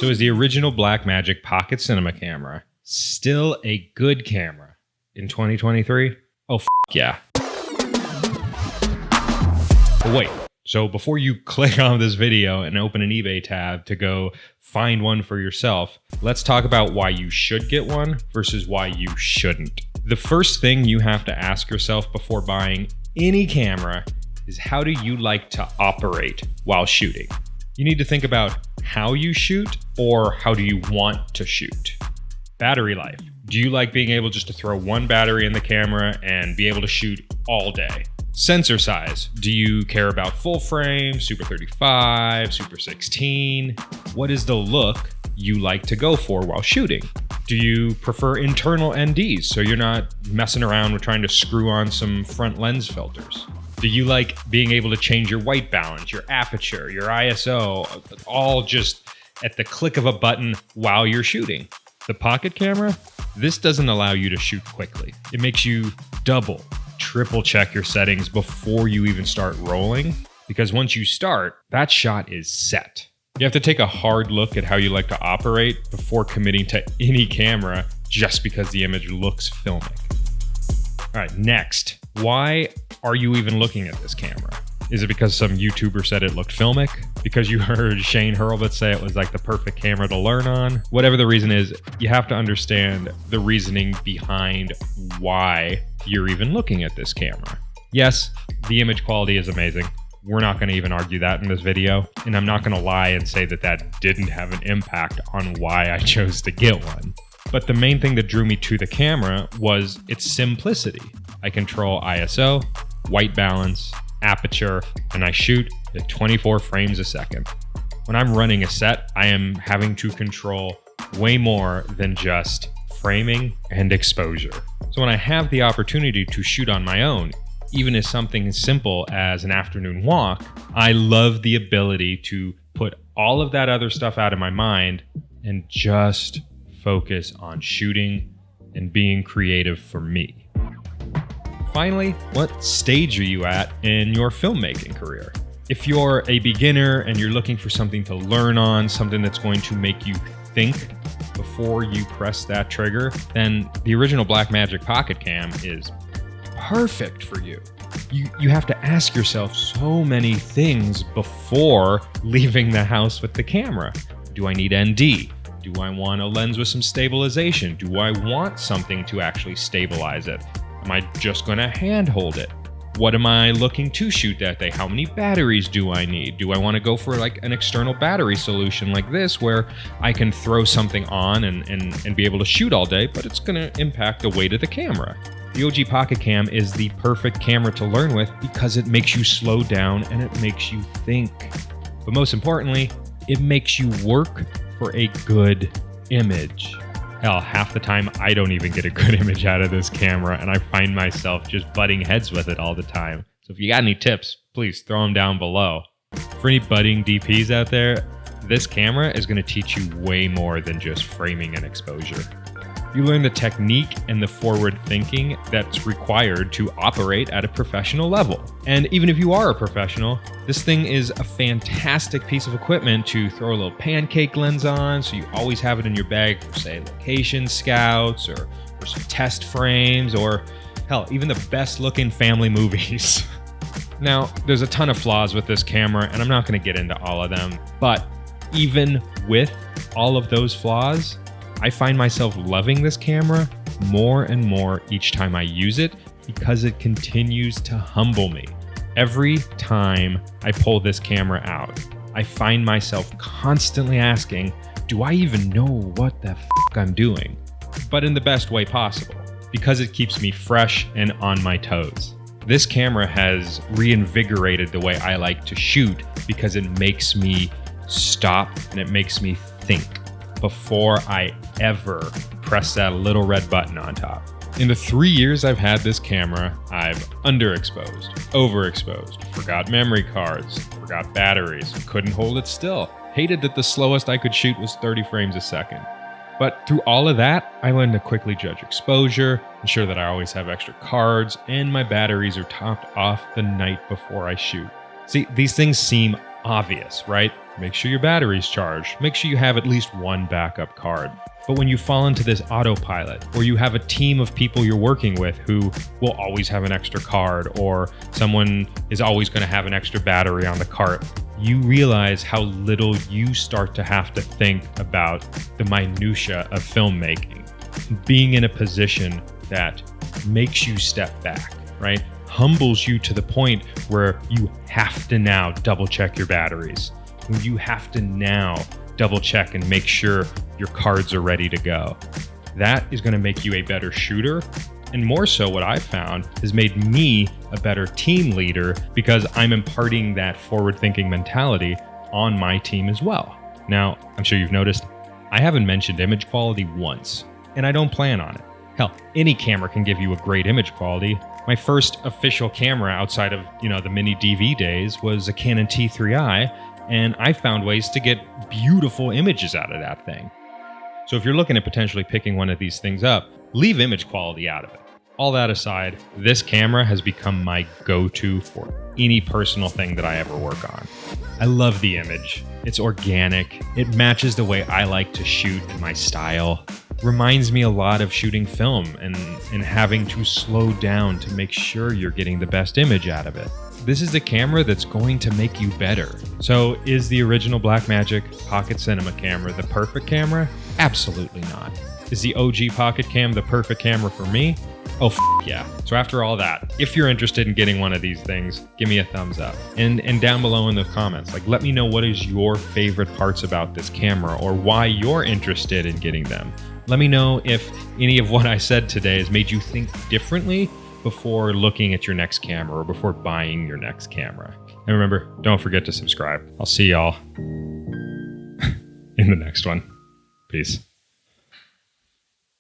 So is the original Blackmagic Pocket Cinema Camera still a good camera in 2023? Oh, yeah. But wait, so before you click on this video and open an eBay tab to go find one for yourself, let's talk about why you should get one versus why you shouldn't. The first thing you have to ask yourself before buying any camera is, how do you like to operate while shooting? You need to think about how you shoot or how do you want to shoot. Battery life. Do you like being able just to throw one battery in the camera and be able to shoot all day? Sensor size. Do you care about full frame, Super 35, Super 16? What is the look you like to go for while shooting? Do you prefer internal NDs so you're not messing around with trying to screw on some front lens filters? Do you like being able to change your white balance, your aperture, your ISO, all just at the click of a button while you're shooting? The Pocket camera, this doesn't allow you to shoot quickly. It makes you double, triple check your settings before you even start rolling, because once you start, that shot is set. You have to take a hard look at how you like to operate before committing to any camera just because the image looks filmic. All right, next, why are you even looking at this camera? Is it because some YouTuber said it looked filmic? Because you heard Shane Hurlbut say it was like the perfect camera to learn on? Whatever the reason is, you have to understand the reasoning behind why you're even looking at this camera. Yes, the image quality is amazing. We're not going to even argue that in this video. And I'm not going to lie and say that that didn't have an impact on why I chose to get one. But the main thing that drew me to the camera was its simplicity. I control ISO, white balance, aperture, and I shoot at 24 frames a second. When I'm running a set, I am having to control way more than just framing and exposure. So when I have the opportunity to shoot on my own, even as something as simple as an afternoon walk, I love the ability to put all of that other stuff out of my mind and just focus on shooting and being creative for me. Finally, what stage are you at in your filmmaking career? If you're a beginner and you're looking for something to learn on, something that's going to make you think before you press that trigger, then the original Blackmagic Pocket Cam is perfect for you. You have to ask yourself so many things before leaving the house with the camera. Do I need ND? Do I want a lens with some stabilization? Do I want something to actually stabilize it? Am I just going to hand hold it? What am I looking to shoot that day? How many batteries do I need? Do I want to go for like an external battery solution like this where I can throw something on and be able to shoot all day, but it's going to impact the weight of the camera? The OG Pocket Cam is the perfect camera to learn with because it makes you slow down and it makes you think. But most importantly, it makes you work for a good image. Hell, half the time I don't even get a good image out of this camera and I find myself just butting heads with it all the time. So if you got any tips, please throw them down below. For any budding DPs out there, this camera is going to teach you way more than just framing and exposure. You learn the technique and the forward thinking that's required to operate at a professional level. And even if you are a professional, this thing is a fantastic piece of equipment to throw a little pancake lens on, so you always have it in your bag for, say, location scouts or for some test frames or, hell, even the best looking family movies. Now, there's a ton of flaws with this camera, and I'm not going to get into all of them, but even with all of those flaws, I find myself loving this camera more and more each time I use it because it continues to humble me. Every time I pull this camera out, I find myself constantly asking, do I even know what the f*** I'm doing? But in the best way possible, because it keeps me fresh and on my toes. This camera has reinvigorated the way I like to shoot because it makes me stop and it makes me think before I ever press that little red button on top. In the 3 years I've had this camera, I've underexposed, overexposed, forgot memory cards, forgot batteries, couldn't hold it still, hated that the slowest I could shoot was 30 frames a second. But through all of that, I learned to quickly judge exposure, ensure that I always have extra cards, and my batteries are topped off the night before I shoot. See, these things seem obvious, right? Make sure your battery's charged. Make sure you have at least one backup card. But when you fall into this autopilot, or you have a team of people you're working with who will always have an extra card, or someone is always going to have an extra battery on the cart, you realize how little you start to have to think about the minutia of filmmaking. Being in a position that makes you step back, right? Humbles you to the point where you have to now double check your batteries. You have to now double check and make sure your cards are ready to go. That is going to make you a better shooter. And more so, what I've found has made me a better team leader because I'm imparting that forward-thinking mentality on my team as well. Now, I'm sure you've noticed, I haven't mentioned image quality once, and I don't plan on it. Hell, any camera can give you a great image quality. My first official camera outside of, the mini DV days was a Canon T3i, and I found ways to get beautiful images out of that thing. So if you're looking at potentially picking one of these things up, leave image quality out of it. All that aside, this camera has become my go-to for any personal thing that I ever work on. I love the image. It's organic. It matches the way I like to shoot and my style. Reminds me a lot of shooting film and having to slow down to make sure you're getting the best image out of it. This is the camera that's going to make you better. So is the original Blackmagic Pocket Cinema Camera the perfect camera? Absolutely not. Is the OG Pocket Cam the perfect camera for me? Oh, yeah. So after all that, if you're interested in getting one of these things, give me a thumbs up. And down below in the comments, let me know what is your favorite parts about this camera or why you're interested in getting them. Let me know if any of what I said today has made you think differently before looking at your next camera or before buying your next camera. And remember, don't forget to subscribe. I'll see y'all in the next one. Peace.